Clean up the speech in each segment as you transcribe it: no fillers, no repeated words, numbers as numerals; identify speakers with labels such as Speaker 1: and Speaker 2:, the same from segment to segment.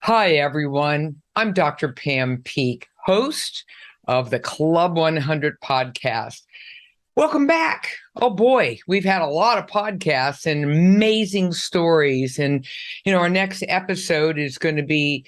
Speaker 1: Hi, everyone. I'm Dr. Pam Peak, host of the Club 100 podcast. Welcome back. Oh boy, we've had a lot of podcasts and amazing stories. And, our next episode is going to be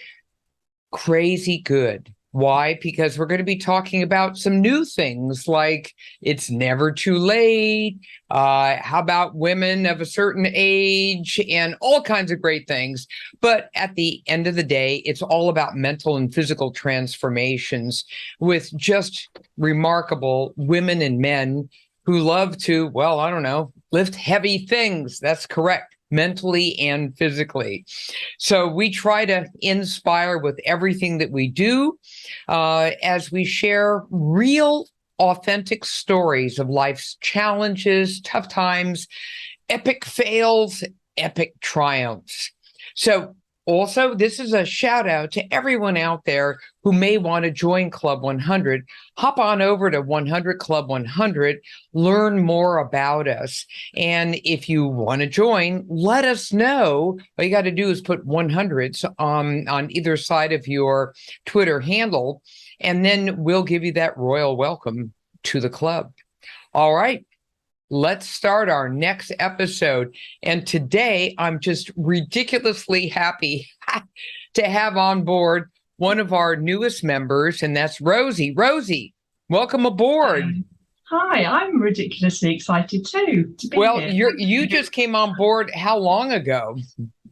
Speaker 1: crazy good. Why? Because we're going to be talking about some new things like it's never too late. How about women of a certain age and all kinds of great things. But at the end of the day, it's all about mental and physical transformations with just remarkable women and men who love to, well, I don't know, lift heavy things. That's correct, mentally and physically. So we try to inspire with everything that we do as we share real, authentic stories of life's challenges, tough times, epic fails, epic triumphs. So also, this is a shout out to everyone out there who may want to join Club 100. Hop on over to 100 Club 100, learn more about us. And if you want to join, let us know. All you got to do is put 100 on either side of your Twitter handle, and then we'll give you that royal welcome to the club. All right. Let's start our next episode. And today I'm just ridiculously happy to have on board one of our newest members, and that's Rosie. Rosie, welcome aboard.
Speaker 2: Hi, I'm ridiculously excited too to be
Speaker 1: Well,
Speaker 2: here.
Speaker 1: you just came on board how long ago?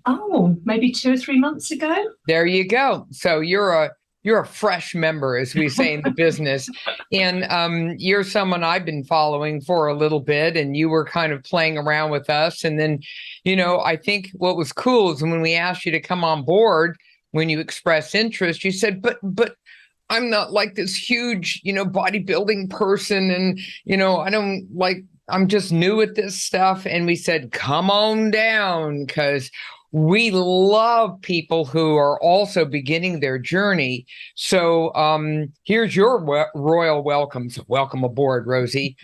Speaker 2: Oh, maybe 2 or 3 months ago.
Speaker 1: There you go. So you're a fresh member, as we say in the business, and you're someone I've been following for a little bit, and you were kind of playing around with us, and then, I think what was cool is when we asked you to come on board, when you expressed interest, you said, but I'm not like this huge, bodybuilding person, and I don't like. I'm just new at this stuff, and we said, come on down, because we love people who are also beginning their journey. So here's your royal welcome. So welcome aboard, Rosie.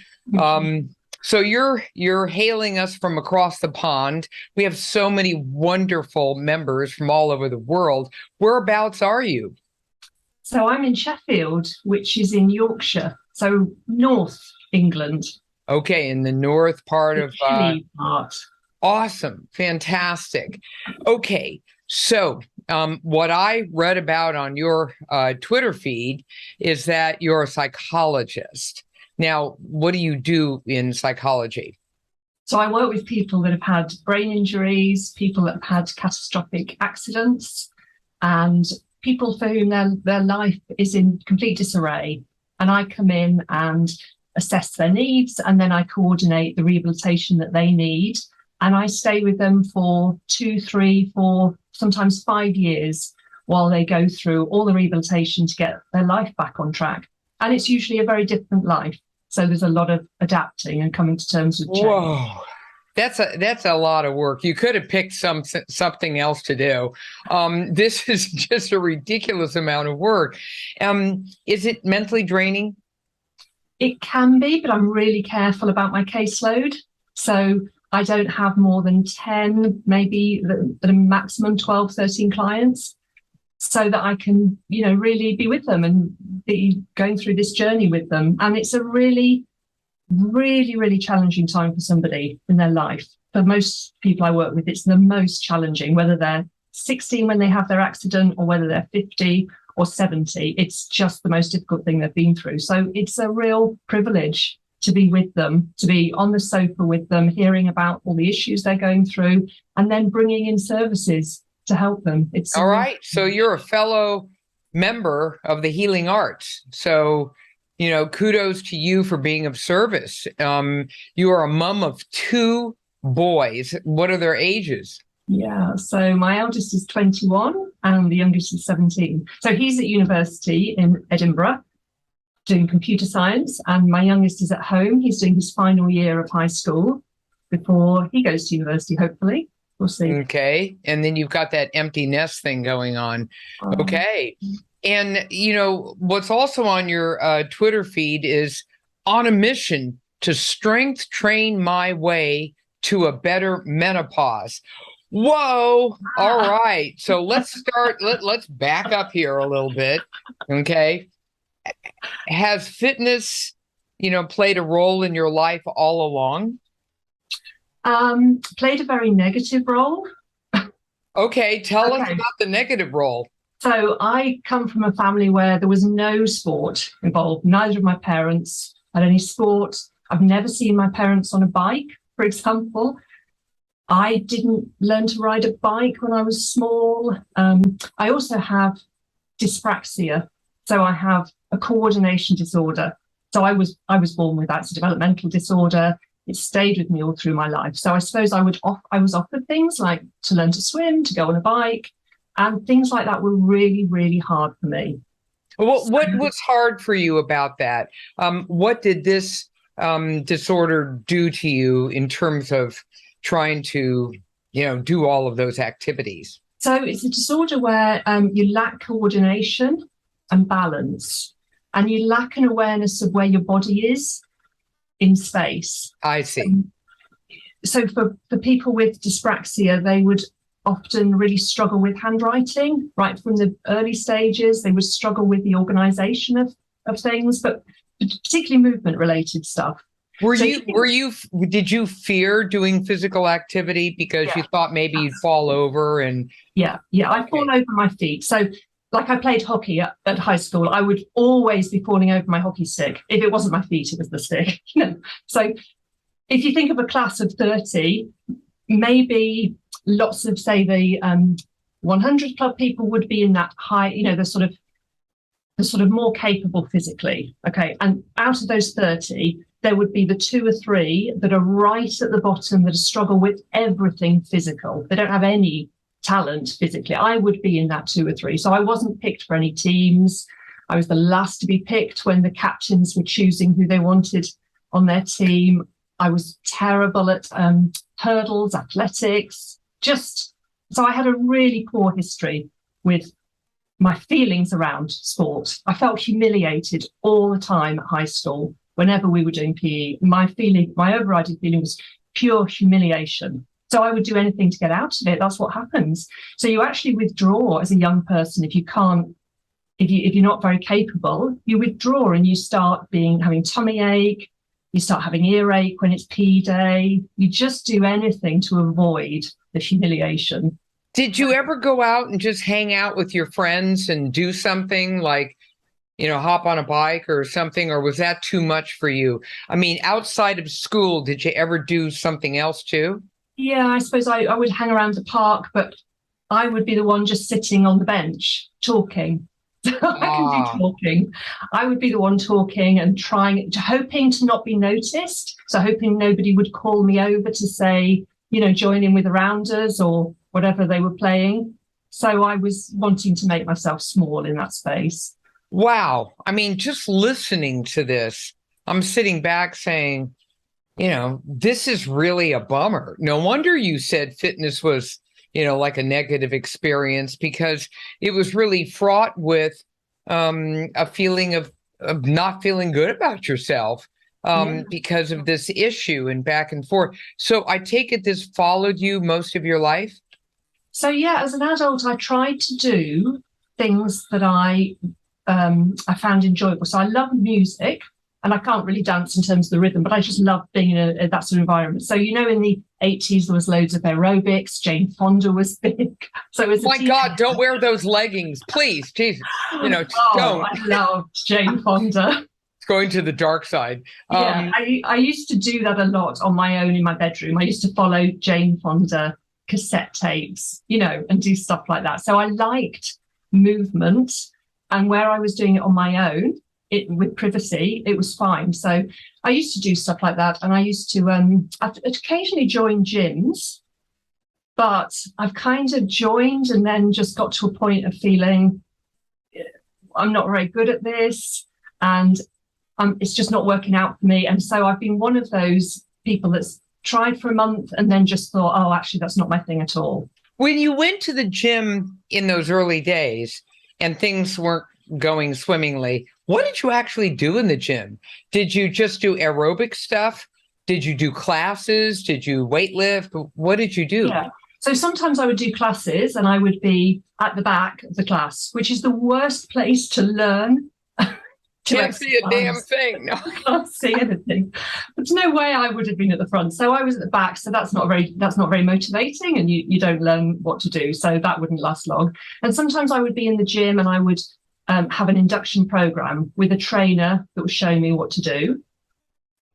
Speaker 1: So you're hailing us from across the pond. We have so many wonderful members from all over the world. Whereabouts are you?
Speaker 2: So I'm in Sheffield, which is in Yorkshire, so North England,
Speaker 1: Okay, in the north part
Speaker 2: the
Speaker 1: of
Speaker 2: hilly part.
Speaker 1: awesome, fantastic. Okay, so what I read about on your Twitter feed is that you're a psychologist. Now, what do you do in psychology?
Speaker 2: So I work with people that have had brain injuries, people that have had catastrophic accidents, and people for whom their life is in complete disarray. And I come in and assess their needs, and then I coordinate the rehabilitation that they need. And I stay with them for 2, 3, 4, sometimes 5 years while they go through all the rehabilitation to get their life back on track. And it's usually a very different life. So there's a lot of adapting and coming to terms with change.
Speaker 1: Whoa. That's a lot of work. You could have picked something else to do. This is just a ridiculous amount of work. Is it mentally draining?
Speaker 2: It can be, but I'm really careful about my caseload. So I don't have more than 10, maybe at a maximum 12, 13 clients, so that I can, really be with them and be going through this journey with them. And it's a really, really, really challenging time for somebody in their life. For most people I work with, it's the most challenging, whether they're 16 when they have their accident or whether they're 50 or 70. It's just the most difficult thing they've been through. So it's a real privilege to be with them, to be on the sofa with them, hearing about all the issues they're going through, and then bringing in services to help them. It's
Speaker 1: All right. So you're a fellow member of the healing arts. So, kudos to you for being of service. You are a mom of two boys. What are their ages?
Speaker 2: Yeah, so my eldest is 21 and the youngest is 17. So he's at university in Edinburgh doing computer science, and my youngest is at home. He's doing his final year of high school before he goes to university, hopefully. We'll see.
Speaker 1: Okay. And then you've got that empty nest thing going on. Okay. And, what's also on your Twitter feed is on a mission to strength train my way to a better menopause. Whoa. All right. So let's start. Let's back up here a little bit. Okay. Has fitness, played a role in your life all along?
Speaker 2: Played a very negative role.
Speaker 1: Okay. Tell us
Speaker 2: Okay.
Speaker 1: about the negative role.
Speaker 2: So I come from a family where there was no sport involved. Neither of my parents had any sport. I've never seen my parents on a bike, for example. I didn't learn to ride a bike when I was small. I also have dyspraxia, so I have a coordination disorder. So I was born with that. It's a developmental disorder. It stayed with me all through my life. So I suppose I was offered things like to learn to swim, to go on a bike, and things like that were really, really hard for me.
Speaker 1: What was hard for you about that? What did this disorder do to you in terms of trying to, do all of those activities?
Speaker 2: So it's a disorder where you lack coordination and balance, and you lack an awareness of where your body is in space.
Speaker 1: I see.
Speaker 2: So for people with dyspraxia, they would often really struggle with handwriting right from the early stages. They would struggle with the organization of things, but particularly movement related stuff.
Speaker 1: Did you fear doing physical activity because you thought maybe you'd fall over and
Speaker 2: yeah, I'd fall over my feet. So like I played hockey at high school, I would always be falling over my hockey stick. If it wasn't my feet, it was the stick. So if you think of a class of 30, maybe lots of, say, the 100 club people would be in that high, the sort of more capable physically. Okay. And out of those 30, there would be the 2 or 3 that are right at the bottom that struggle with everything physical. They don't have any talent physically. I would be in that 2 or 3. So I wasn't picked for any teams. I was the last to be picked when the captains were choosing who they wanted on their team. I was terrible at hurdles, athletics, so I had a really poor history with my feelings around sport. I felt humiliated all the time at high school whenever we were doing PE. My overriding feeling was pure humiliation. So I would do anything to get out of it. That's what happens. So you actually withdraw as a young person if you're not very capable. You withdraw and you start having tummy ache. You start having earache when it's PE day. You just do anything to avoid the humiliation.
Speaker 1: Did you ever go out and just hang out with your friends and do something like, hop on a bike or something, or was that too much for you? I mean, outside of school, did you ever do something else too?
Speaker 2: Yeah, I suppose I would hang around the park, but I would be the one just sitting on the bench talking. I can do talking. I would be the one talking and hoping to not be noticed. So hoping nobody would call me over to say, join in with the rounders or whatever they were playing. So I was wanting to make myself small in that space.
Speaker 1: Wow. I mean, just listening to this, I'm sitting back saying, this is really a bummer. No wonder you said fitness was, like a negative experience, because it was really fraught with a feeling of not feeling good about yourself because of this issue and back and forth. So I take it this followed you most of your life?
Speaker 2: So yeah, as an adult, I tried to do things that I found enjoyable. So I love music. And I can't really dance in terms of the rhythm, but I just love being in that sort of environment. So, in the 80s, there was loads of aerobics. Jane Fonda was big. So as
Speaker 1: my God, don't wear those leggings, please. Jesus, don't.
Speaker 2: I loved Jane Fonda.
Speaker 1: It's going to the dark side.
Speaker 2: Yeah, I used to do that a lot on my own in my bedroom. I used to follow Jane Fonda cassette tapes, and do stuff like that. So I liked movement, and where I was doing it on my own, with privacy, it was fine. So I used to do stuff like that, and I used to I'd occasionally join gyms, but I've kind of joined and then just got to a point of feeling I'm not very good at this, and it's just not working out for me. And so I've been one of those people that's tried for a month and then just thought, oh, actually, that's not my thing at all.
Speaker 1: When you went to the gym in those early days and things weren't going swimmingly, what did you actually do in the gym? Did you just do aerobic stuff? Did you do classes? Did you weightlift? What did you do?
Speaker 2: Yeah. So sometimes I would do classes and I would be at the back of the class, which is the worst place to learn.
Speaker 1: Can't see a damn thing. No.
Speaker 2: I can't see anything. There's no way I would have been at the front. So I was at the back. So that's not very motivating, and you don't learn what to do. So that wouldn't last long. And sometimes I would be in the gym and I would have an induction program with a trainer that was showing me what to do.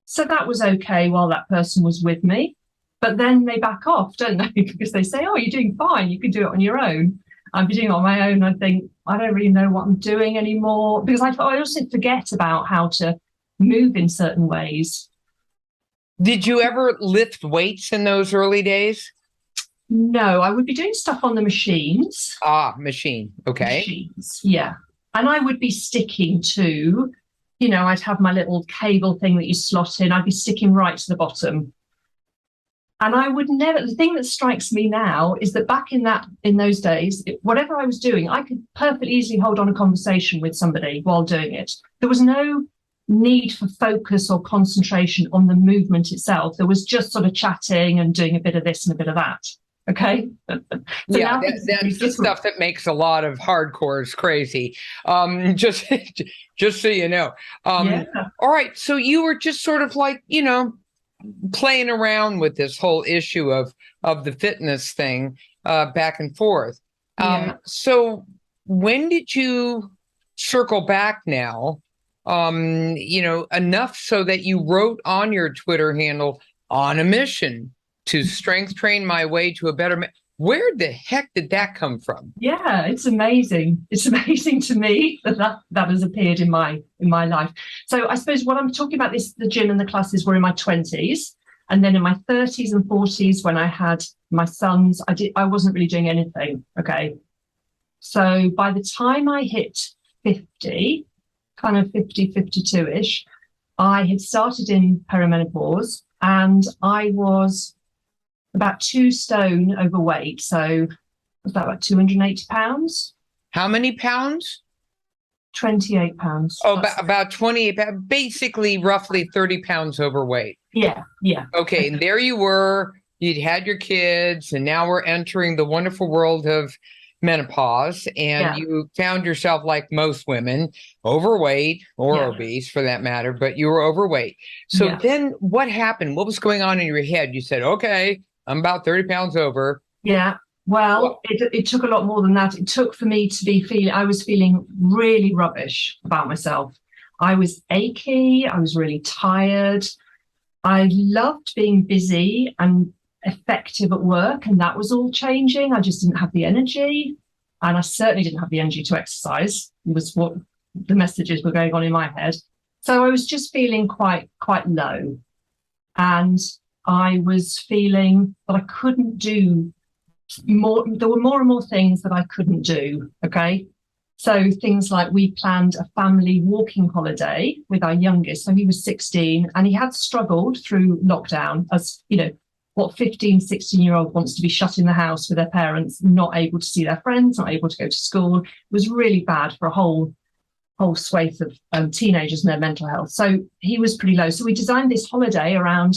Speaker 2: So that was okay while that person was with me. But then they back off, don't they? Because they say, oh, you're doing fine. You can do it on your own. I'd be doing it on my own. I think, I don't really know what I'm doing anymore, because I also forget about how to move in certain ways.
Speaker 1: Did you ever lift weights in those early days?
Speaker 2: No, I would be doing stuff on the machines.
Speaker 1: Machine. Okay.
Speaker 2: Machines, yeah. And I would be sticking to, I'd have my little cable thing that you slot in. I'd be sticking right to the bottom. And I would never, the thing that strikes me now is that back in those days, whatever I was doing, I could perfectly easily hold on a conversation with somebody while doing it. There was no need for focus or concentration on the movement itself. There was just sort of chatting and doing a bit of this and a bit of that. Okay.
Speaker 1: So yeah, that's the stuff that makes a lot of hardcores crazy. Just so you know.
Speaker 2: Yeah.
Speaker 1: All right. So you were just sort of like, playing around with this whole issue of the fitness thing back and forth. So when did you circle back now, enough so that you wrote on your Twitter handle, on a mission to strength train my way to a better Where the heck did that come from?
Speaker 2: Yeah, it's amazing. It's amazing to me that has appeared in my life. So I suppose what I'm talking about the gym and the classes were in my 20s. And then in my 30s and 40s, when I had my sons, I wasn't really doing anything. Okay. So by the time I hit 50, kind of 50, 52-ish, I had started in perimenopause and I was about 2 stone overweight. So was that about 280 pounds?
Speaker 1: How many pounds?
Speaker 2: 28 pounds.
Speaker 1: Oh, about 28, basically roughly 30 pounds overweight.
Speaker 2: Yeah.
Speaker 1: Okay, and there you were, you'd had your kids, and now we're entering the wonderful world of menopause, and you found yourself, like most women, overweight or obese for that matter, but you were overweight. So then what happened? What was going on in your head? You said, okay, I'm about 30 pounds over.
Speaker 2: Yeah. Well, it took a lot more than that. It took for me to I was feeling really rubbish about myself. I was achy. I was really tired. I loved being busy and effective at work, and that was all changing. I just didn't have the energy, and I certainly didn't have the energy to exercise. It was what the messages were going on in my head. So I was just feeling quite low, and I was feeling that I couldn't do more. There were more and more things that I couldn't do. Okay. So things like we planned a family walking holiday with our youngest. So he was 16 and he had struggled through lockdown, as you know, what 15, 16-year-old wants to be shut in the house with their parents, not able to see their friends, not able to go to school. It was really bad for a whole swathe of teenagers and their mental health. So he was pretty low. So we designed this holiday around,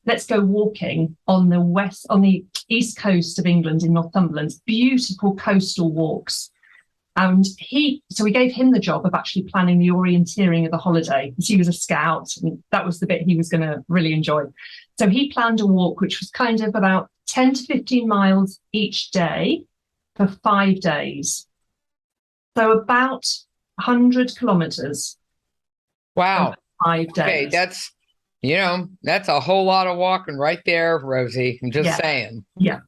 Speaker 2: let's go walking on the east coast of England in Northumberland, beautiful coastal walks. And so we gave him the job of actually planning the orienteering of the holiday, because he was a scout and that was the bit he was going to really enjoy. So he planned a walk, which was kind of about 10 to 15 miles each day for 5 days. So about 100 kilometers.
Speaker 1: Wow.
Speaker 2: 5 days.
Speaker 1: Okay, that's a whole lot of walking right there, Rosie. I'm just saying.
Speaker 2: Yeah.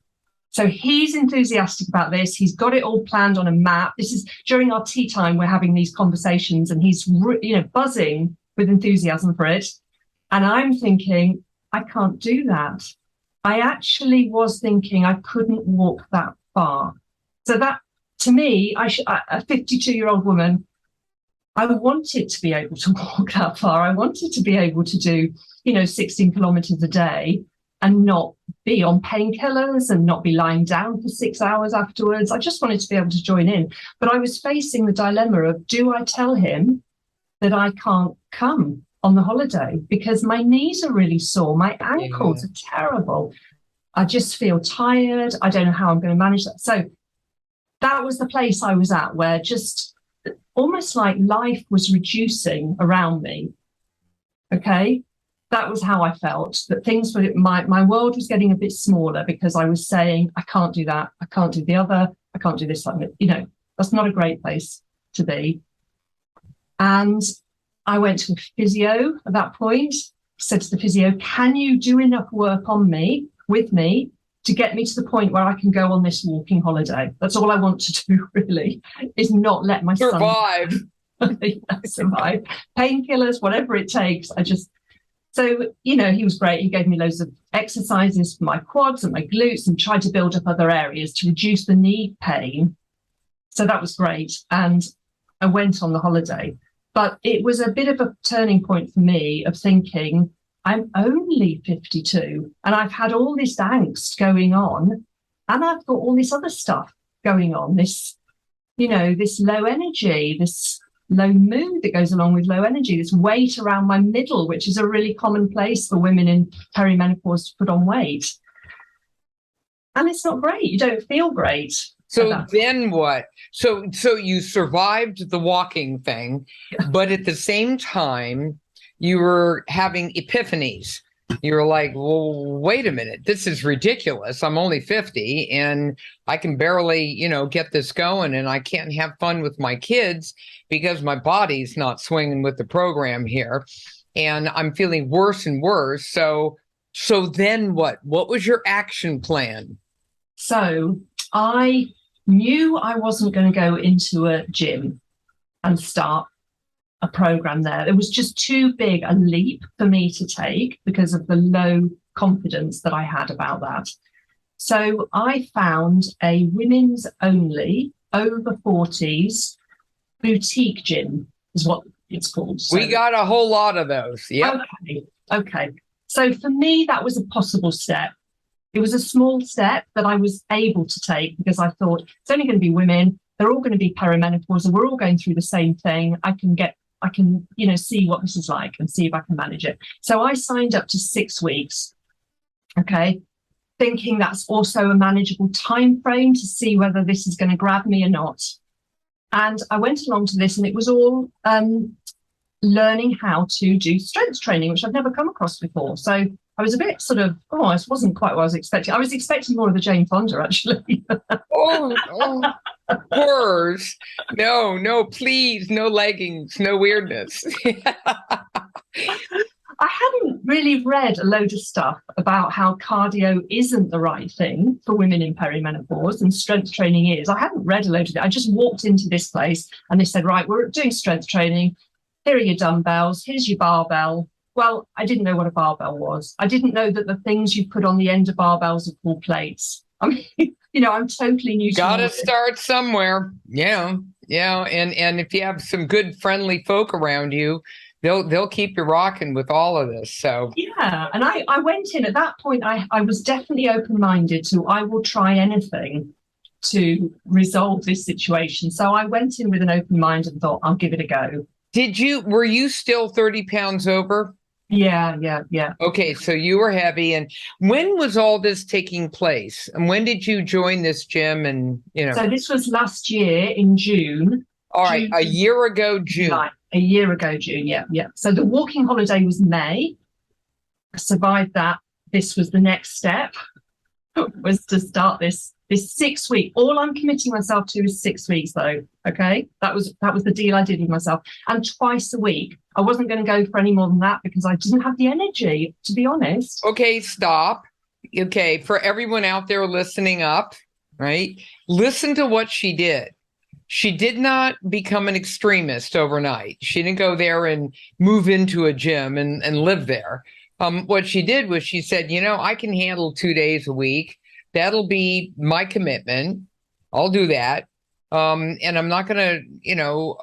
Speaker 2: So he's enthusiastic about this. He's got it all planned on a map. This is during our tea time. We're having these conversations and he's, buzzing with enthusiasm for it. And I'm thinking, I can't do that. I actually was thinking I couldn't walk that far. So that, to me, a 52-year-old woman, I wanted to be able to walk that far. I wanted to be able to do, 16 kilometers a day and not be on painkillers and not be lying down for 6 hours afterwards. I just wanted to be able to join in. But I was facing the dilemma of, do I tell him that I can't come on the holiday because my knees are really sore, my ankles are terrible? I just feel tired. I don't know how I'm going to manage that. So that was the place I was at, where just almost like life was reducing around me. Okay. That was how I felt, that things were, my world was getting a bit smaller because I was saying, I can't do that. I can't do the other. I can't do this. That's not a great place to be. And I went to a physio at that point, said to the physio, can you do enough work on me, with me, to get me to the point where I can go on this walking holiday? That's all I want to do, really, is not let my
Speaker 1: survive.
Speaker 2: Survive. Painkillers, whatever it takes. So, he was great. He gave me loads of exercises for my quads and my glutes and tried to build up other areas to reduce the knee pain. So that was great. And I went on the holiday. But it was a bit of a turning point for me of thinking, I'm only 52 and I've had all this angst going on and I've got all this other stuff going on, this low energy, this low mood that goes along with low energy, this weight around my middle, which is a really common place for women in perimenopause to put on weight. And it's not great. You don't feel great.
Speaker 1: So then what? So you survived the walking thing, but at the same time, you were having epiphanies. You were like, well, wait a minute, this is ridiculous. I'm only 50 and I can barely, get this going, and I can't have fun with my kids because my body's not swinging with the program here. And I'm feeling worse and worse. So then what? What was your action plan?
Speaker 2: So I knew I wasn't going to go into a gym and start a program there. It was just too big a leap for me to take because of the low confidence that I had about that. So I found a women's only over 40s boutique gym is what it's called. So,
Speaker 1: we got a whole lot of those. Yeah.
Speaker 2: Okay. So for me, that was a possible step. It was a small step that I was able to take because I thought it's only going to be women. They're all going to be perimenopausal. We're all going through the same thing. I can, see what this is like and see if I can manage it. So I signed up to 6 weeks. Okay. Thinking that's also a manageable time frame to see whether this is going to grab me or not. And I went along to this, and it was all learning how to do strength training, which I've never come across before. So I was a bit sort of, it wasn't quite what I was expecting. I was expecting more of the Jane Fonda, actually.
Speaker 1: Horrors. No, please, no leggings, no weirdness.
Speaker 2: I hadn't really read a load of stuff about how cardio isn't the right thing for women in perimenopause and strength training is. I hadn't read a load of it. I just walked into this place and they said, right, we're doing strength training. Here are your dumbbells. Here's your barbell. Well, I didn't know what a barbell was. I didn't know that the things you put on the end of barbells are called plates. I mean, I'm totally new to it.
Speaker 1: Gotta start somewhere. Yeah. And if you have some good friendly folk around you, they'll keep you rocking with all of this. So
Speaker 2: yeah. And I went in at that point, I was definitely open-minded to I will try anything to resolve this situation. So I went in with an open mind and thought, I'll give it a go.
Speaker 1: Were you still 30 pounds over?
Speaker 2: Yeah.
Speaker 1: Okay, so you were heavy. And when was all this taking place? And when did you join this gym? And
Speaker 2: so this was last year in June.
Speaker 1: All right, a year ago, June.
Speaker 2: Right, a year ago, June. Yeah. So the walking holiday was May. I survived that. This was the next step, was to start this 6 week. All I'm committing myself to is 6 weeks, though. Okay, that was the deal I did with myself, and twice a week. I wasn't going to go for any more than that because I didn't have the energy, to be honest.
Speaker 1: Okay, stop. Okay, for everyone out there listening up, right? Listen to what she did. She did not become an extremist overnight. She didn't go there and move into a gym and live there. What she did was she said, I can handle 2 days a week. That'll be my commitment. I'll do that. And I'm not going to,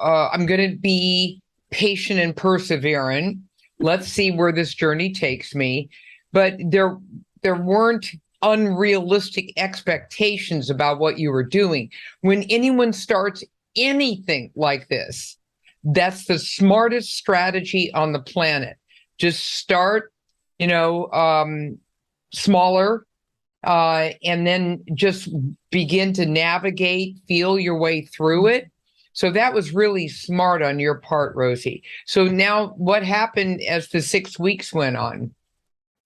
Speaker 1: I'm going to be patient and perseverant. Let's see where this journey takes me. But there weren't unrealistic expectations about what you were doing. When anyone starts anything like this, that's the smartest strategy on the planet. Just start, smaller, and then just begin to navigate, feel your way through it. So that was really smart on your part, Rosie. So now what happened as the 6 weeks went on?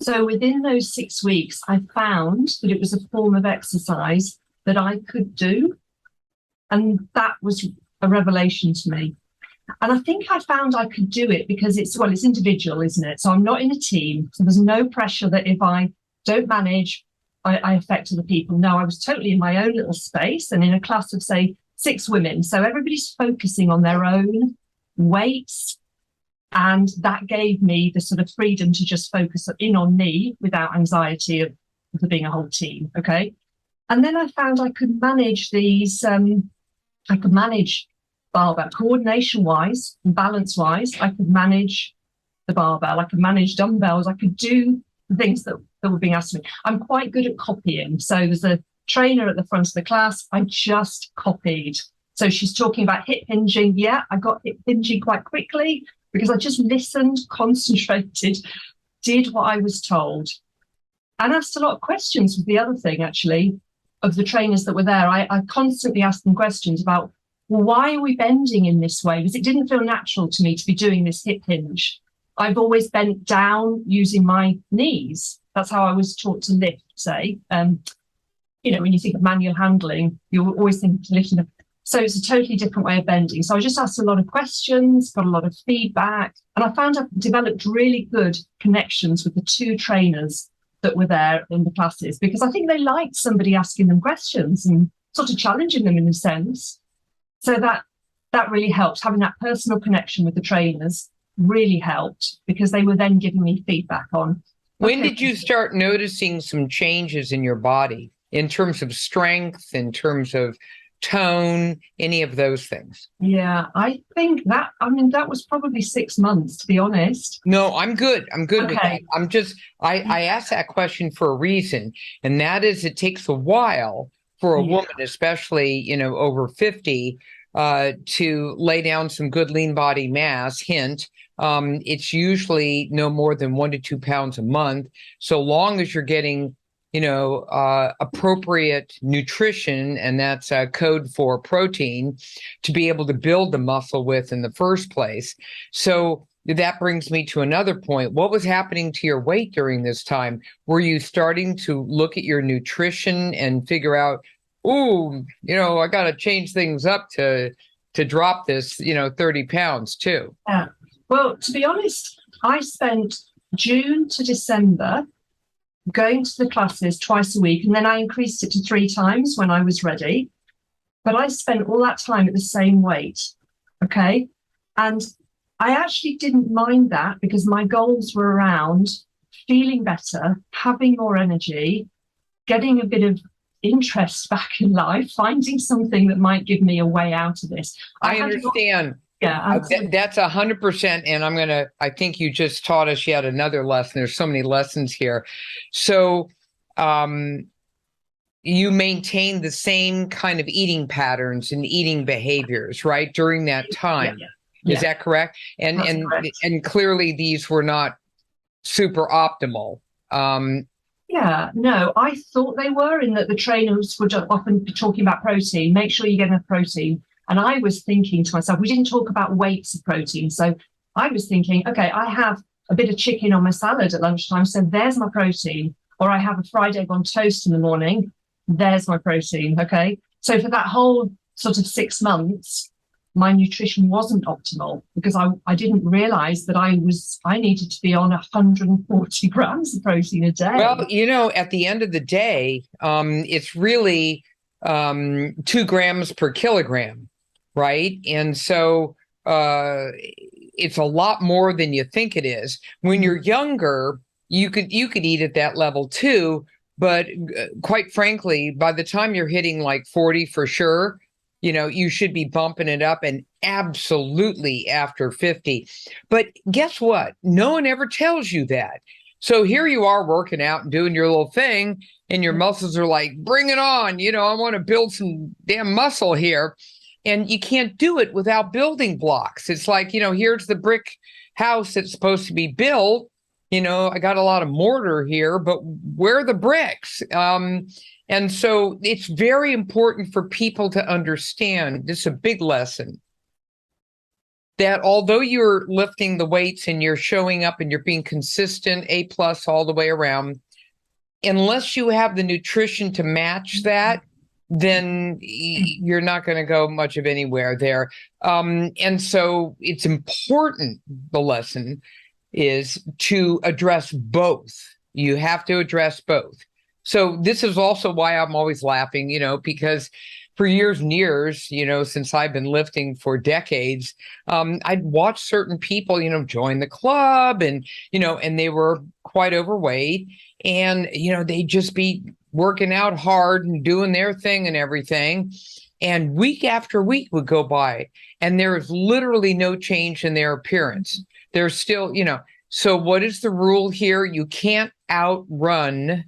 Speaker 2: So within those 6 weeks, I found that it was a form of exercise that I could do. And that was a revelation to me. And I think I found I could do it because it's individual, isn't it? So I'm not in a team. So there's no pressure that if I don't manage, I affect other people. No, I was totally in my own little space and in a class of, say, 6 women. So everybody's focusing on their own weights. And that gave me the sort of freedom to just focus in on me without anxiety of there being a whole team. Okay. And then I found I could manage these, I could manage barbell coordination wise and balance wise. I could manage the barbell. I could manage dumbbells. I could do the things that were being asked of me. I'm quite good at copying. So there's a trainer at the front of the class. I just copied. So she's talking about hip hinging. Yeah, I got hip hinging quite quickly because I just listened, concentrated, did what I was told, and asked a lot of questions. Was the other thing, actually, of the trainers that were there. I constantly asked them questions about, well, why are we bending in this way? Because it didn't feel natural to me to be doing this hip hinge. I've always bent down using my knees. That's how I was taught to lift, say. When you think of manual handling, you always think of lifting up. So it's a totally different way of bending. So I just asked a lot of questions, got a lot of feedback, and I found I've developed really good connections with the 2 trainers that were there in the classes, because I think they liked somebody asking them questions and sort of challenging them in a sense. So that really helped. Having that personal connection with the trainers really helped because they were then giving me feedback on.
Speaker 1: When did you start noticing some changes in your body in terms of strength, in terms of tone, any of those things?
Speaker 2: Yeah, I think that was probably 6 months, to be honest.
Speaker 1: No, I'm good. I'm good with
Speaker 2: Okay.
Speaker 1: that. I asked that question for a reason, and that is it takes a while for a woman, especially, over 50, to lay down some good lean body mass. Hint, it's usually no more than 1 to 2 pounds a month. So long as you're getting appropriate nutrition, and that's a code for protein, to be able to build the muscle with in the first place. So that brings me to another point. What was happening to your weight during this time? Were you starting to look at your nutrition and figure out, I got to change things up to drop this, 30 pounds too?
Speaker 2: Yeah. Well, to be honest, I spent June to December going to the classes twice a week, and then I increased it to 3 times when I was ready. But I spent all that time at the same weight. Okay. And I actually didn't mind that because my goals were around feeling better, having more energy, getting a bit of interest back in life, finding something that might give me a way out of this.
Speaker 1: I understand.
Speaker 2: Yeah,
Speaker 1: that's 100%. And I think you just taught us yet another lesson. There's so many lessons here. So, you maintain the same kind of eating patterns and eating behaviors, right, during that time. Yeah. Is that correct? And correct. And clearly these were not super optimal.
Speaker 2: Yeah, no, I thought they were, in that the trainers would often be talking about protein. Make sure you get enough protein. And I was thinking to myself, we didn't talk about weights of protein. So I was thinking, okay, I have a bit of chicken on my salad at lunchtime, so there's my protein. Or I have a fried egg on toast in the morning, there's my protein. Okay. So for that whole sort of 6 months, my nutrition wasn't optimal because I didn't realize that I needed to be on 140 grams of protein a day.
Speaker 1: Well, at the end of the day, it's really 2 grams per kilogram, right? And so it's a lot more than you think it is. When you're younger, you could eat at that level too, but quite frankly, by the time you're hitting like 40 for sure, you should be bumping it up, and absolutely after 50. But guess what? No one ever tells you that. So here you are working out and doing your little thing, and your muscles are like, bring it on. I want to build some damn muscle here. And you can't do it without building blocks. It's like, here's the brick house that's supposed to be built. I got a lot of mortar here, but where are the bricks? And so it's very important for people to understand, this is a big lesson, that although you're lifting the weights and you're showing up and you're being consistent, A plus all the way around, unless you have the nutrition to match that, then you're not going to go much of anywhere there. And so it's important, the lesson is to address both. You have to address both. So this is also why I'm always laughing, because for years and years, since I've been lifting for decades, I'd watch certain people, join the club and they were quite overweight and, they'd just be working out hard and doing their thing and everything. And week after week would go by and there is literally no change in their appearance. They're still, so what is the rule here? You can't outrun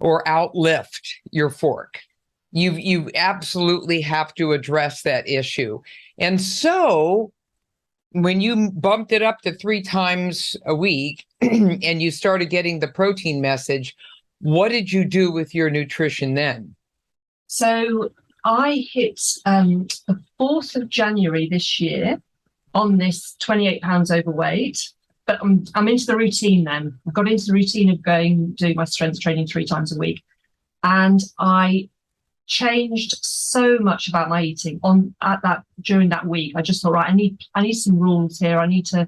Speaker 1: or outlift your fork. You absolutely have to address that issue. And so when you bumped it up to 3 times a week and you started getting the protein message, what did you do with your nutrition then?
Speaker 2: So I hit the 4th of January this year on this 28 pounds overweight, but I'm into the routine then. I got into the routine of doing my strength training 3 times a week. And I changed so much about my eating during that week. I just thought, right, I need some rules here. I need to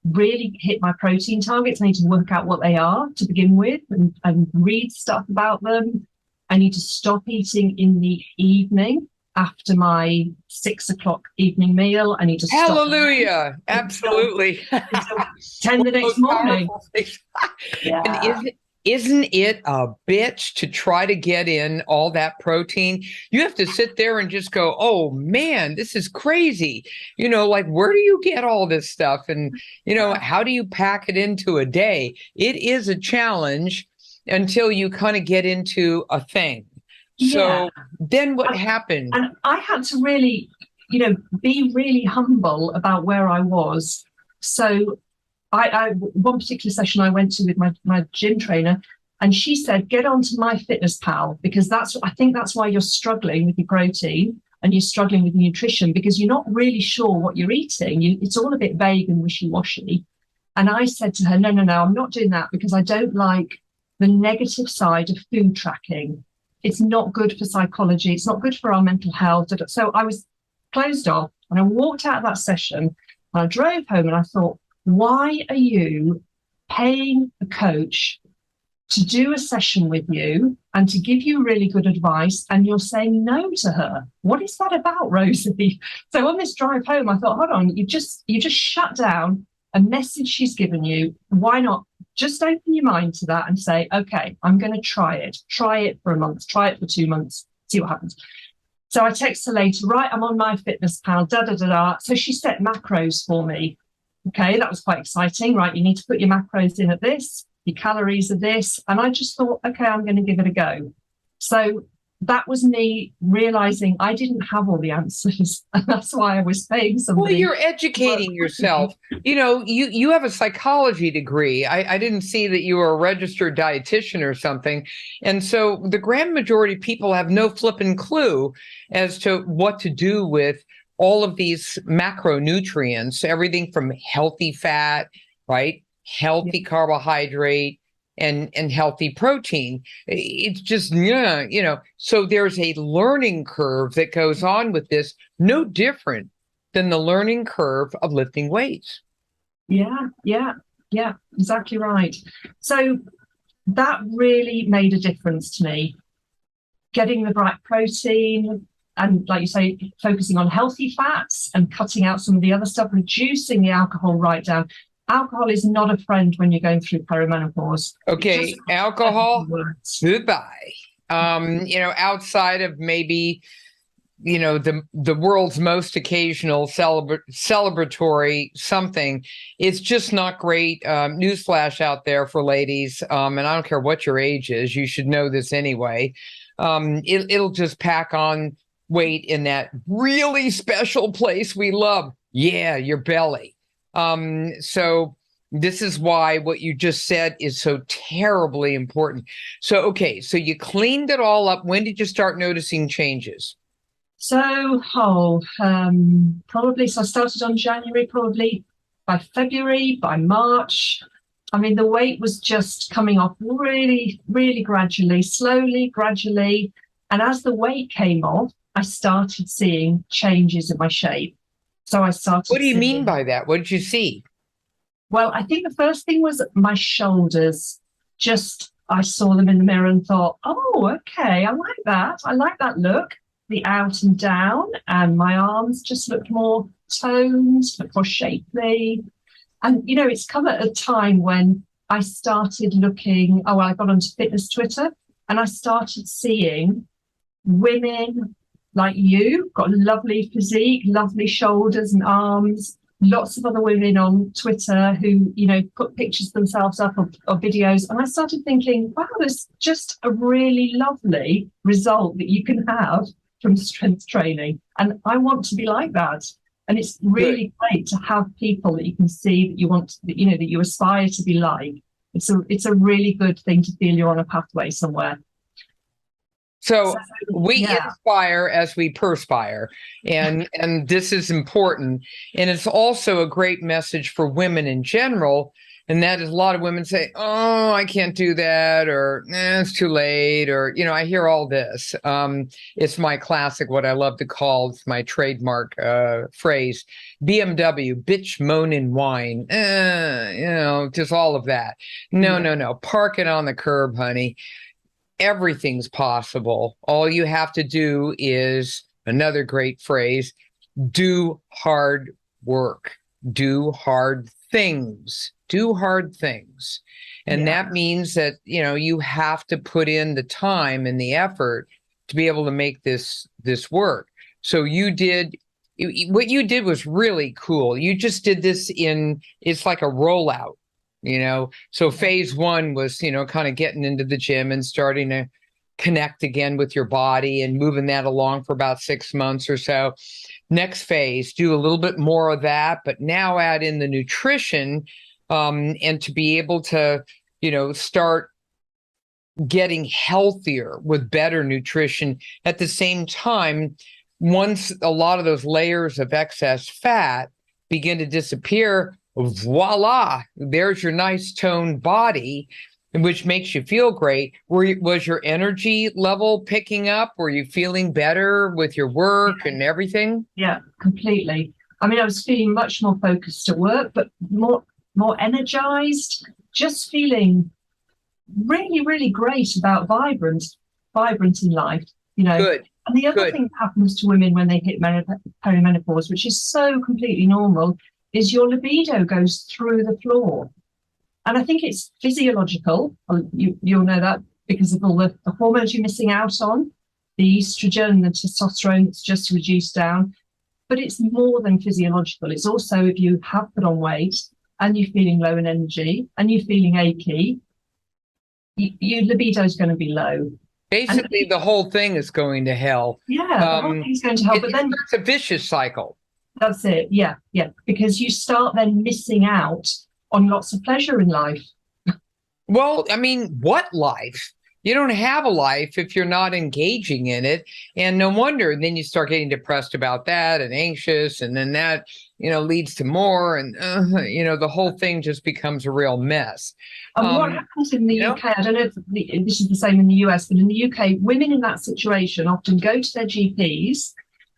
Speaker 2: really hit my protein targets. I need to work out what they are to begin with and read stuff about them. I need to stop eating in the evening after my 6 o'clock evening meal. I need to stop.
Speaker 1: Hallelujah. Absolutely.
Speaker 2: Until 10 the next morning.
Speaker 1: Yeah. And isn't it a bitch to try to get in all that protein? You have to sit there and just go, oh man, this is crazy. Like, where do you get all this stuff? And, how do you pack it into a day? It is a challenge until you kind of get into a thing. So then what happened?
Speaker 2: And I had to really, be really humble about where I was. So one particular session I went to with my gym trainer, and she said, get onto MyFitnessPal, because I think that's why you're struggling with your protein and you're struggling with nutrition, because you're not really sure what you're eating. It's all a bit vague and wishy-washy. And I said to her, no, I'm not doing that because I don't like the negative side of food tracking. It's not good for psychology. It's not good for our mental health. So I was closed off and I walked out of that session and I drove home and I thought, why are you paying a coach to do a session with you and to give you really good advice and you're saying no to her? What is that about, Rosie? So on this drive home, I thought, hold on, you just shut down a message she's given you. Why not just open your mind to that and say, okay, I'm going to try it for a month, try it for 2 months, see what happens. So I text her later, right, I'm on MyFitnessPal, So she set macros for me. Okay, that was quite exciting, right? You need to put your macros in at this, your calories are this. And I just thought, okay, I'm going to give it a go. So that was me realizing I didn't have all the answers. And that's why I was paying somebody.
Speaker 1: Well, you're educating yourself. You have a psychology degree. I didn't see that you were a registered dietitian or something. And so the grand majority of people have no flipping clue as to what to do with all of these macronutrients, everything from healthy fat, right? Healthy carbohydrate and healthy protein. It's just, so there's a learning curve that goes on with this, no different than the learning curve of lifting weights.
Speaker 2: Yeah, exactly right. So that really made a difference to me. Getting the right protein, and like you say, focusing on healthy fats and cutting out some of the other stuff, reducing the alcohol right down. Alcohol is not a friend when you're going through perimenopause.
Speaker 1: Okay, alcohol, goodbye. Outside of maybe, the world's most occasional celebratory something, it's just not great. Newsflash out there for ladies, and I don't care what your age is, you should know this anyway. It'll just pack on weight in that really special place we love. Yeah, your belly. So This is why what you just said is so terribly important. So, okay, so you cleaned it all up. When did you start noticing changes?
Speaker 2: So, probably, so I started on January, probably by February, by March. I mean, the weight was just coming off really, really gradually, slowly, gradually. And as the weight came off, I started seeing changes in my shape. So I
Speaker 1: What
Speaker 2: started
Speaker 1: do you mean
Speaker 2: seeing,
Speaker 1: by that? What did you see?
Speaker 2: well, I think the first thing was my shoulders. Just, I saw them in the mirror and thought, oh, okay, I like that. I like that look. The out and down, and my arms just looked more toned, looked more shapely. And, it's come at a time when I started looking, oh, well, I got onto fitness Twitter and I started seeing women like you, got lovely physique, lovely shoulders and arms. Lots of other women on Twitter who, put pictures themselves up or videos. And I started thinking, wow, there's just a really lovely result that you can have from strength training. And I want to be like that. And it's
Speaker 1: Good.
Speaker 2: really great to have people that you can see that you want, that you aspire to be like. It's a really good thing to feel you're on a pathway somewhere. So,
Speaker 1: So we
Speaker 2: yeah.
Speaker 1: inspire as we perspire, and this is important. And it's also a great message for women in general. And that is a lot of women say, "Oh, I can't do that," or "It's too late," or I hear all this. It's my classic, what I love to call, it's my trademark phrase: BMW, bitch, moan, and whine. Just all of that. No,
Speaker 2: Yeah.
Speaker 1: no, no. Park it on the curb, honey. Everything's possible. All you have to do is, another great phrase, do hard work, do hard things, do hard things. And
Speaker 2: Yeah.
Speaker 1: that means that, you have to put in the time and the effort to be able to make this work. So what you did was really cool. You just did this it's like a rollout. So phase one was, kind of getting into the gym and starting to connect again with your body and moving that along for about 6 months or so. Next phase, do a little bit more of that, but now add in the nutrition, and to be able to, start getting healthier with better nutrition. At the same time, once a lot of those layers of excess fat begin to disappear, voila, there's your nice toned body, which makes you feel great. Was your energy level picking up? Were you feeling better with your work and everything?
Speaker 2: Yeah, completely. I mean, I was feeling much more focused at work, but more energized, just feeling really, really great about vibrant in life.
Speaker 1: Good,
Speaker 2: And the other
Speaker 1: good.
Speaker 2: thing that happens to women when they hit perimenopause, which is so completely normal, is your libido goes through the floor. And I think it's physiological. You'll know that because of all the hormones you're missing out on, the estrogen, the testosterone that's just reduced down. But it's more than physiological. It's also, if you have put on weight and you're feeling low in energy and you're feeling achy, your libido is going to be low.
Speaker 1: Basically, the whole thing is going to hell.
Speaker 2: Yeah, the whole thing's going to help. But then
Speaker 1: It's a vicious cycle.
Speaker 2: that's it. Yeah, yeah. Because you start then missing out on lots of pleasure in life.
Speaker 1: Well, I mean, what life? You don't have a life if you're not engaging in it. And no wonder then you start getting depressed about that and anxious. And then that, leads to more. And, the whole thing just becomes a real mess.
Speaker 2: And what happens in the UK, I don't know if this is the same in the US, but in the UK, women in that situation often go to their GPs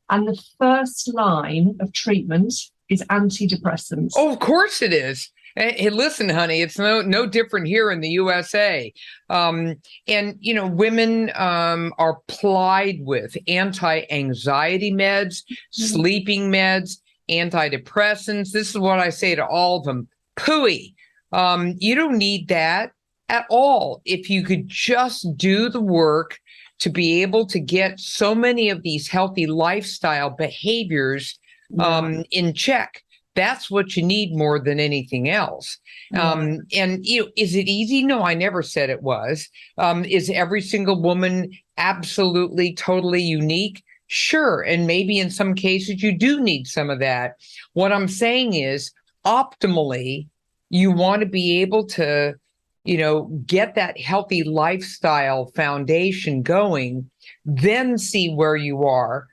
Speaker 2: and the first line of treatment is antidepressants.
Speaker 1: Oh, of course it is. Hey, listen, honey, it's no different here in the USA. And, women are plied with anti-anxiety meds, sleeping meds, antidepressants. This is what I say to all of them. Pooey. You don't need that at all. If you could just do the work to be able to get so many of these healthy lifestyle behaviors in check. That's what you need more than anything else. And is it easy? No, I never said it was. Is every single woman absolutely, totally unique? Sure. And maybe in some cases you do need some of that. What I'm saying is, optimally, you want to be able to, get that healthy lifestyle foundation going, then see where you are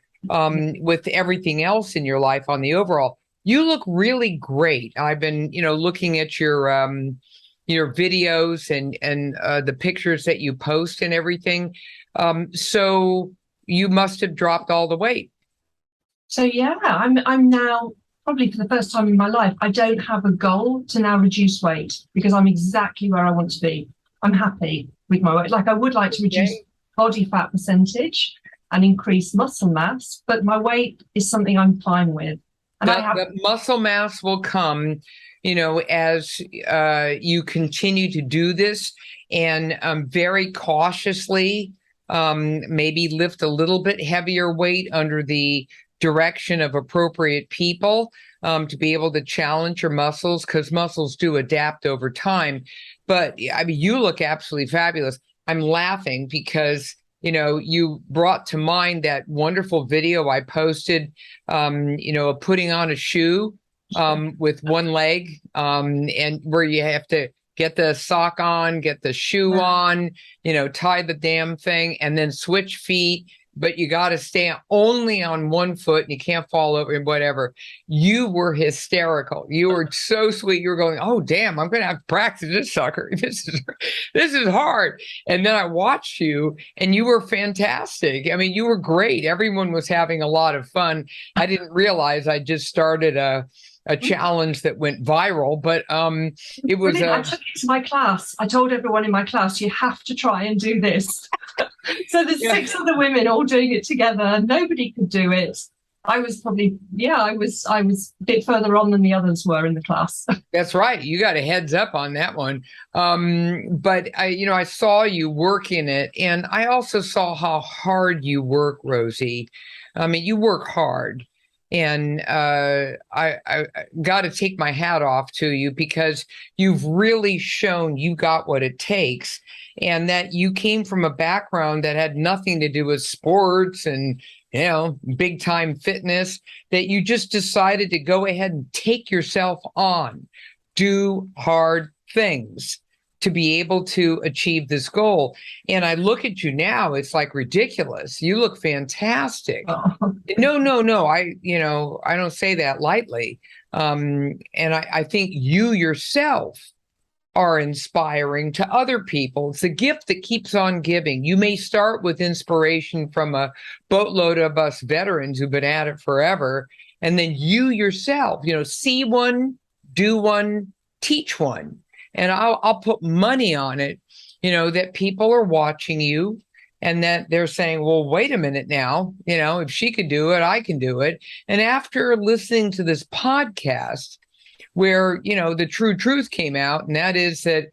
Speaker 1: with everything else in your life on the overall. You look really great. I've been, looking at your videos and the pictures that you post and everything. So you must have dropped all the weight.
Speaker 2: So yeah, I'm now probably for the first time in my life, I don't have a goal to now reduce weight because I'm exactly where I want to be. I'm happy with my weight. Like I would like to reduce body fat percentage and increase muscle mass, but my weight is something I'm fine with. And
Speaker 1: the muscle mass will come, as you continue to do this and very cautiously, maybe lift a little bit heavier weight under the direction of appropriate people to be able to challenge your muscles, because muscles do adapt over time. But I mean, you look absolutely fabulous. I'm laughing because you brought to mind that wonderful video I posted, putting on a shoe with one leg, and where you have to get the sock on, get the shoe on, tie the damn thing, and then switch feet. But you got to stay only on one foot and you can't fall over and whatever. You were hysterical. You were so sweet. You were going, oh, damn, I'm going to have to practice this sucker. This is hard. And then I watched you and you were fantastic. I mean, you were great. Everyone was having a lot of fun. I didn't realize I just started a challenge that went viral, but it was.
Speaker 2: I took it to my class. I told everyone in my class, you have to try and do this. So there's 6 other women all doing it together. Nobody could do it. I was probably, I was a bit further on than the others were in the class.
Speaker 1: That's right. You got a heads up on that one. But I saw you working it, and I also saw how hard you work, Rosie. I mean, you work hard. And I got to take my hat off to you because you've really shown you got what it takes, and that you came from a background that had nothing to do with sports and, big time fitness, that you just decided to go ahead and take yourself on, do hard things to be able to achieve this goal. And I look at you now, it's like ridiculous. You look fantastic. Oh. No. I don't say that lightly. And I think you yourself are inspiring to other people. It's a gift that keeps on giving. You may start with inspiration from a boatload of us veterans who've been at it forever. And then you yourself, see one, do one, teach one. And I'll put money on it, that people are watching you and that they're saying, well, wait a minute now, if she could do it, I can do it. And after listening to this podcast where, the true truth came out, and that is that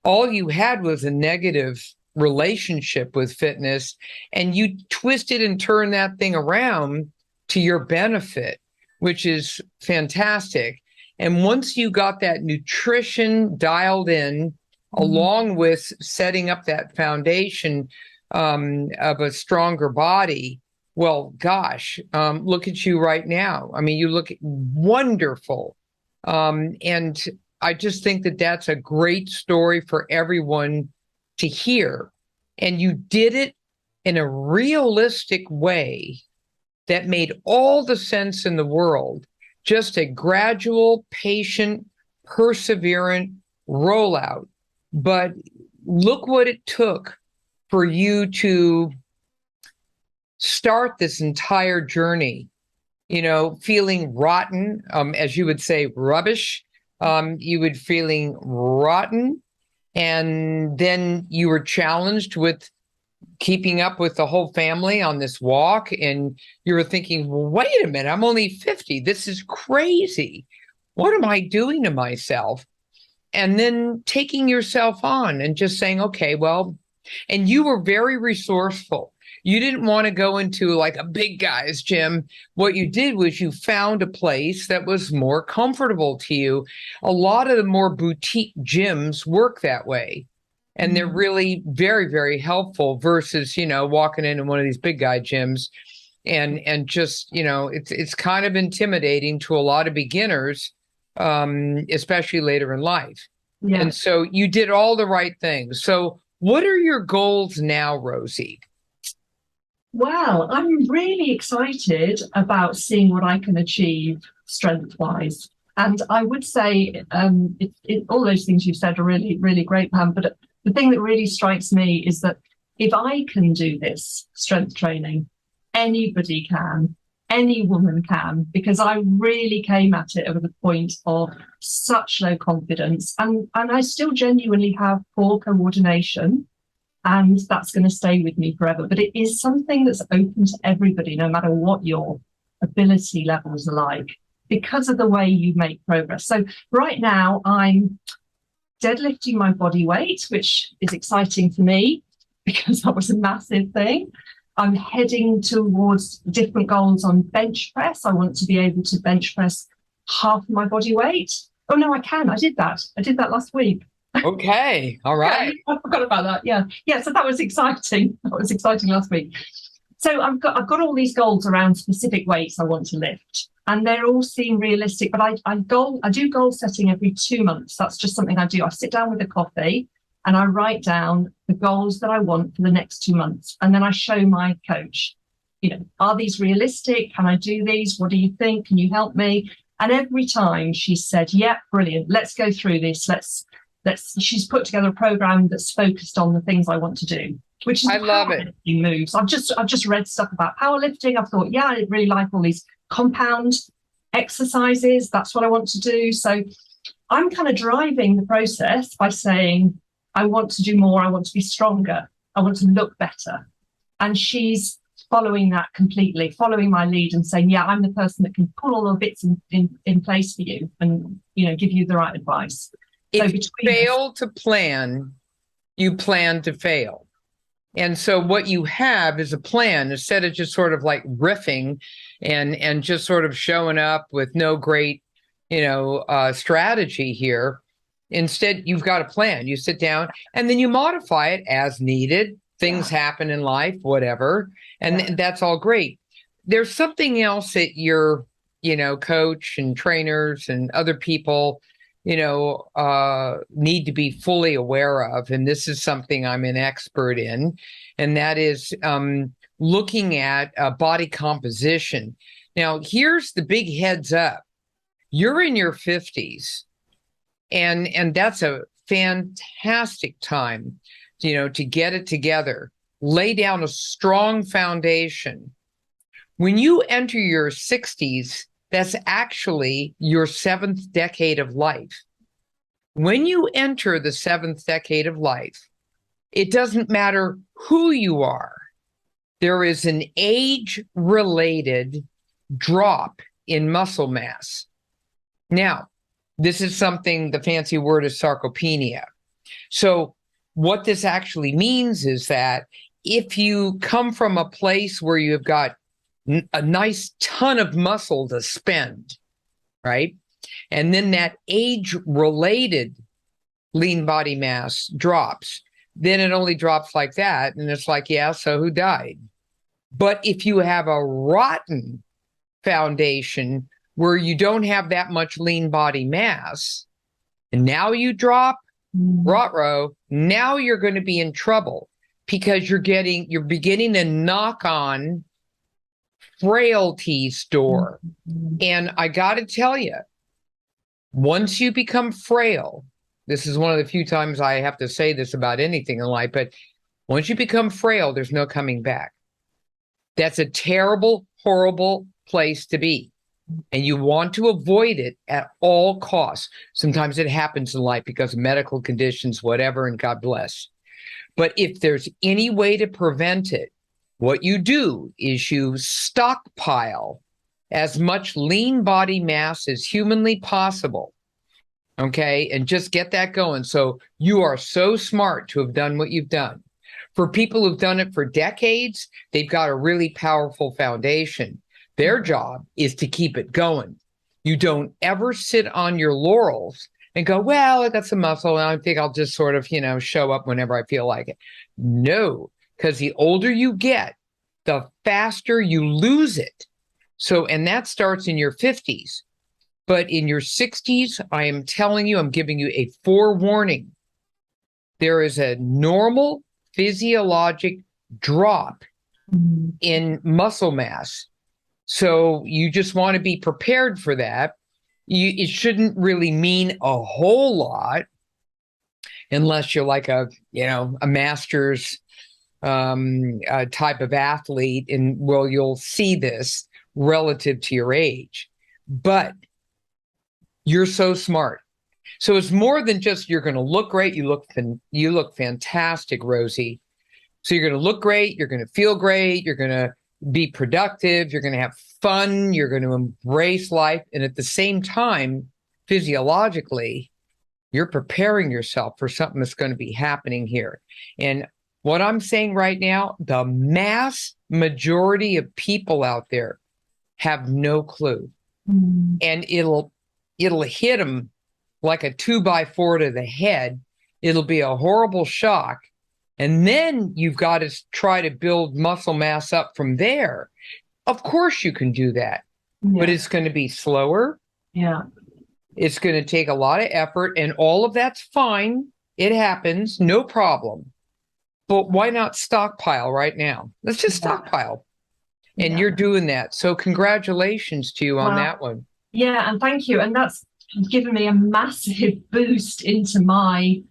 Speaker 1: all you had was a negative relationship with fitness, and you twisted and turned that thing around to your benefit, which is fantastic. And once you got that nutrition dialed in, along with setting up that foundation of a stronger body, well, gosh, look at you right now. I mean, you look wonderful. And I just think that that's a great story for everyone to hear. And you did it in a realistic way that made all the sense in the world. Just a gradual, patient, perseverant rollout. But look what it took for you to start this entire journey, feeling rotten, as you would say, rubbish. You would feeling rotten. And then you were challenged with keeping up with the whole family on this walk, and you were thinking, well, wait a minute, I'm only 50. This is crazy. What am I doing to myself? And then taking yourself on and just saying, okay, well, and you were very resourceful. You didn't want to go into like a big guy's gym. What you did was you found a place that was more comfortable to you. A lot of the more boutique gyms work that way. And they're really very, very helpful versus, walking into one of these big guy gyms and just, it's kind of intimidating to a lot of beginners especially later in life.
Speaker 2: Yeah.
Speaker 1: And so you did all the right things. So what are your goals now, Rosie?
Speaker 2: Well, I'm really excited about seeing what I can achieve strength-wise. And I would say all those things you've said are really, really great, Pam. But the thing that really strikes me is that if I can do this strength training, anybody can, any woman can, because I really came at it at the point of such low confidence. And I still genuinely have poor coordination, and that's going to stay with me forever. But it is something that's open to everybody, no matter what your ability levels are like, because of the way you make progress. So right now I'm deadlifting my body weight, which is exciting for me because that was a massive thing. I'm heading towards different goals on bench press. I want to be able to bench press half of my body weight. Oh no, I can. I did that last week.
Speaker 1: Okay. All right.
Speaker 2: I forgot about that. Yeah. So that was exciting. That was exciting last week. So I've got all these goals around specific weights I want to lift, and they all seem realistic. But I do goal setting every 2 months. That's just something I do. I sit down with a coffee and I write down the goals that I want for the next 2 months, and then I show my coach, are these realistic? Can I do these? What do you think? Can you help me? And every time she said, yeah, brilliant. Let's go through this. She's put together a program that's focused on the things I want to do, which is
Speaker 1: I love it.
Speaker 2: Moves. I've just read stuff about powerlifting. I've thought, yeah, I really like all these compound exercises. That's what I want to do. So I'm kind of driving the process by saying, I want to do more. I want to be stronger. I want to look better. And she's following that completely, following my lead and saying, yeah, I'm the person that can pull all the bits in place for you and, give you the right advice.
Speaker 1: If you fail to plan, you plan to fail. And so what you have is a plan instead of just sort of like riffing and just sort of showing up with no great, strategy here. Instead, you've got a plan. You sit down and then you modify it as needed. Things happen in life, whatever. And that's all great. There's something else that your, coach and trainers and other people need to be fully aware of. And this is something I'm an expert in, and that is looking at body composition. Now, here's the big heads up. You're in your 50s, and that's a fantastic time, to get it together, lay down a strong foundation. When you enter your 60s, that's actually your 7th decade of life. When you enter the 7th decade of life, it doesn't matter who you are. There is an age-related drop in muscle mass. Now, this is something, the fancy word is sarcopenia. So what this actually means is that if you come from a place where you've got a nice ton of muscle to spend, right? And then that age-related lean body mass drops, then it only drops like that. And it's like, yeah, so who died? But if you have a rotten foundation where you don't have that much lean body mass, and now you drop, rot-row, now you're going to be in trouble because you're beginning to knock on frailty's door. And I got to tell you, once you become frail, this is one of the few times I have to say this about anything in life, but once you become frail, there's no coming back. That's a terrible, horrible place to be. And you want to avoid it at all costs. Sometimes it happens in life because of medical conditions, whatever, and God bless. But if there's any way to prevent it, what you do is you stockpile as much lean body mass as humanly possible, okay? And just get that going. So you are so smart to have done what you've done. For people who've done it for decades, they've got a really powerful foundation. Their job is to keep it going. You don't ever sit on your laurels and go, well, I got some muscle and I think I'll just sort of, show up whenever I feel like it. No, because the older you get, the faster you lose it. So, and that starts in your 50s. But in your 60s, I am telling you, I'm giving you a forewarning. There is a normal physiologic drop in muscle mass. So you just want to be prepared for that. It shouldn't really mean a whole lot unless you're like a master's type of athlete, and well, you'll see this relative to your age. But you're so smart. So it's more than just you're going to look great. You look fantastic, Rosie. So you're going to look great. You're going to feel great. You're going to be productive. You're going to have fun. You're going to embrace life. And at the same time, physiologically, you're preparing yourself for something that's going to be happening here. And what I'm saying right now, the mass majority of people out there have no clue. And it'll hit them like a 2x4 to the head. It'll be a horrible shock. And then you've got to try to build muscle mass up from there. Of course you can do that, but it's going to be slower.
Speaker 2: Yeah.
Speaker 1: It's going to take a lot of effort, and all of that's fine. It happens, no problem. But why not stockpile right now? Let's just stockpile. And you're doing that. So congratulations to you on that one.
Speaker 2: Yeah, and thank you. And that's given me a massive boost into my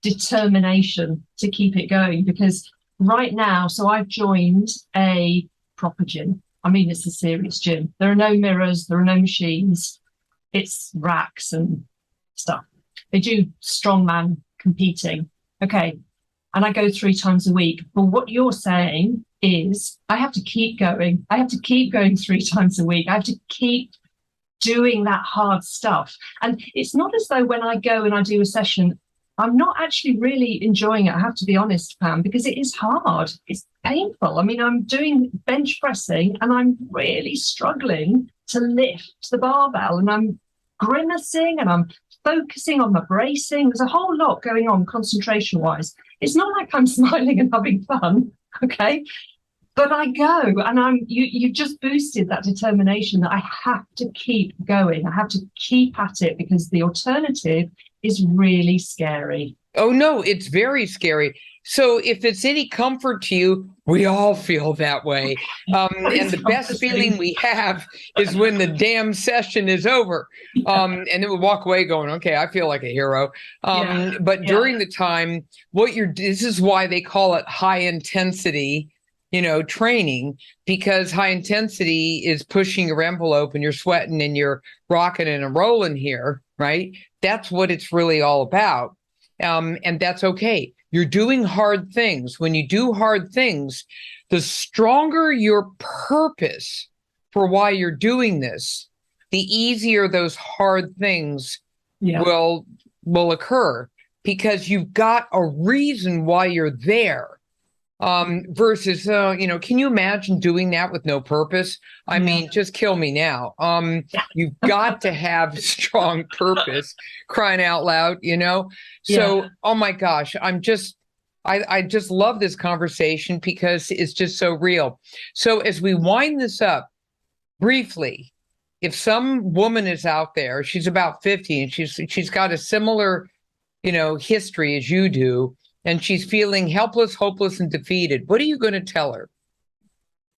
Speaker 2: determination to keep it going, because right now, so I've joined a proper gym. I mean, it's a serious gym. There are no mirrors, there are no machines. It's racks and stuff. They do strongman competing. Okay. And I go 3 times a week. But what you're saying is I have to keep going. I have to keep going 3 times a week. I have to keep doing that hard stuff. And it's not as though when I go and I do a session, I'm not actually really enjoying it. I have to be honest, Pam, because it is hard. It's painful. I mean, I'm doing bench pressing and I'm really struggling to lift the barbell, and I'm grimacing and I'm focusing on my bracing. There's a whole lot going on concentration wise. It's not like I'm smiling and having fun. Okay. But I go, and you just boosted that determination that I have to keep going. I have to keep at it, because the alternative is really scary.
Speaker 1: Oh, no, it's very scary. So if it's any comfort to you, we all feel that way. And the best feeling we have is when the damn session is over. And then we walk away going, okay, I feel like a hero. But during the time, this is why they call it high intensity, training, because high intensity is pushing your envelope and you're sweating and you're rocking and rolling here, right? That's what it's really all about. And that's okay. You're doing hard things. When you do hard things, the stronger your purpose for why you're doing this, the easier those hard things will occur, because you've got a reason why you're there. Versus, can you imagine doing that with no purpose? I mean, just kill me now. You've got to have strong purpose, crying out loud, So, oh my gosh, I just love this conversation because it's just so real. So as we wind this up briefly, if some woman is out there, she's about 50 and she's got a similar, history as you do, and she's feeling helpless, hopeless, and defeated, what are you going to tell her?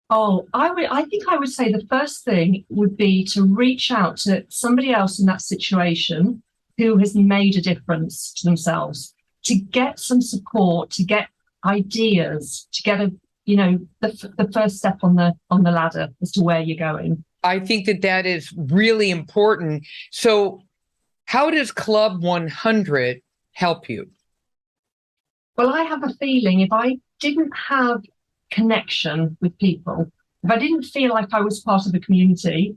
Speaker 2: Oh, I think I would say the first thing would be to reach out to somebody else in that situation who has made a difference to themselves, to get some support, to get ideas, to get the first step on the ladder as to where you're going.
Speaker 1: I think that is really important. So how does Club 100 help you?
Speaker 2: Well, I have a feeling if I didn't have connection with people, if I didn't feel like I was part of a community,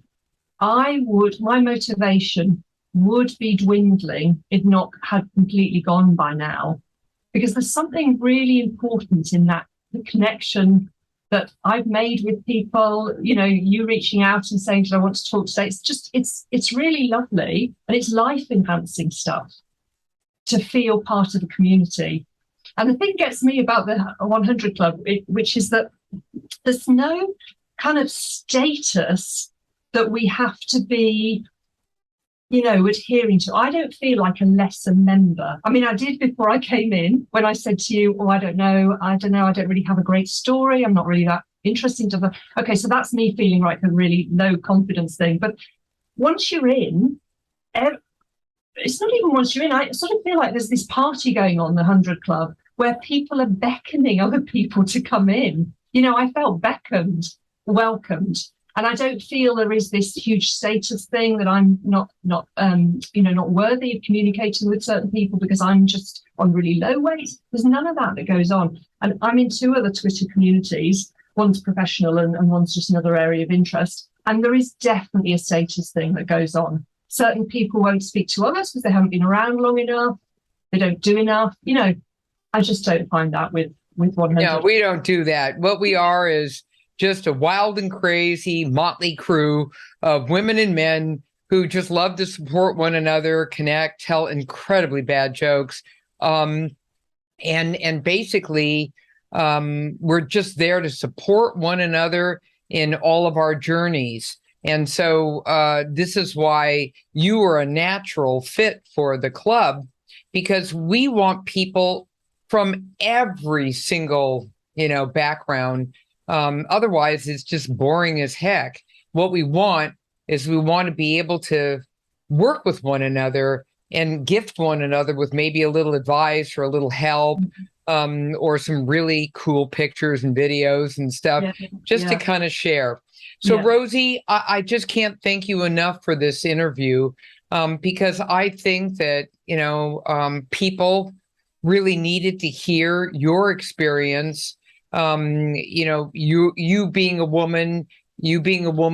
Speaker 2: my motivation would be dwindling, if not had completely gone by now. Because there's something really important in that, the connection that I've made with people, you reaching out and saying, I want to talk today. It's really lovely, and it's life enhancing stuff to feel part of a community. And the thing gets me about the 100 Club, which is that there's no kind of status that we have to be adhering to. I don't feel like a lesser member. I mean, I did before I came in when I said to you, oh, I don't know, I don't really have a great story. I'm not really that interesting to the. Okay, so that's me feeling like a really low confidence thing. But once you're in, it's not even once you're in. I sort of feel like there's this party going on, the 100 Club, where people are beckoning other people to come in. I felt beckoned, welcomed. And I don't feel there is this huge status thing that I'm not worthy of communicating with certain people because I'm just on really low weight. There's none of that goes on. And I'm in 2 other Twitter communities. One's professional and one's just another area of interest. And there is definitely a status thing that goes on. Certain people won't speak to others because they haven't been around long enough. They don't do enough. I just don't find that with 100.
Speaker 1: No, we don't do that. What we are is just a wild and crazy motley crew of women and men who just love to support one another, connect, tell incredibly bad jokes. And basically, we're just there to support one another in all of our journeys. And so this is why you are a natural fit for the club, because we want people from every single, background. Otherwise, it's just boring as heck. What we want to be able to work with one another and gift one another with maybe a little advice or a little help, or some really cool pictures and videos and stuff, to kind of share. So, Rosie, I just can't thank you enough for this interview, because I think that, people really needed to hear your experience. You being a woman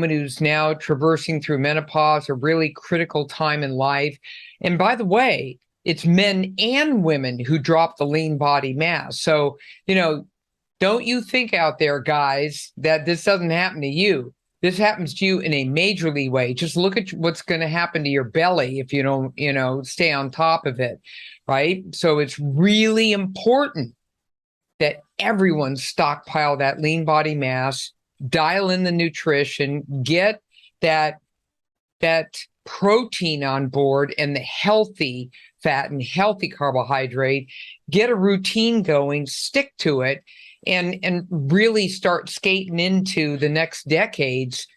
Speaker 1: who's now traversing through menopause, a really critical time in life. And by the way, it's men and women who drop the lean body mass. So, don't you think out there, guys, that this doesn't happen to you. This happens to you in a majorly way. Just look at what's going to happen to your belly if you don't, stay on top of it, right? So it's really important that everyone stockpile that lean body mass, dial in the nutrition, get that protein on board and the healthy fat and healthy carbohydrate, get a routine going, stick to it, and really start skating into the next decades,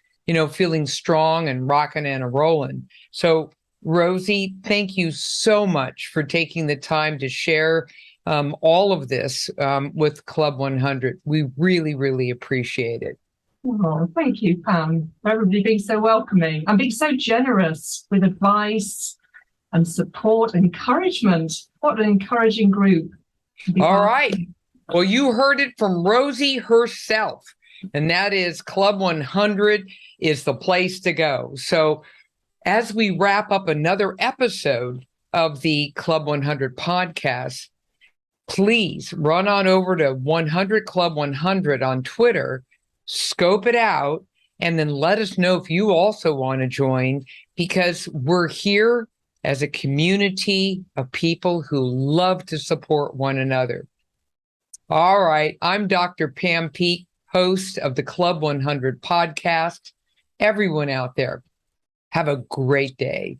Speaker 1: feeling strong and rocking and rolling. So, Rosie, thank you so much for taking the time to share all of this with Club 100. We really, really appreciate it.
Speaker 2: Oh, thank you, Pam, for everybody being so welcoming and being so generous with advice and support and encouragement. What an encouraging group.
Speaker 1: All right. Well, you heard it from Rosie herself, and that is Club 100 is the place to go. So as we wrap up another episode of the Club 100 podcast, please run on over to 100 Club 100 on Twitter, scope it out, and then let us know if you also want to join, because we're here as a community of people who love to support one another. All right. I'm Dr. Pam Peeke, host of the Club 100 podcast. Everyone out there, have a great day.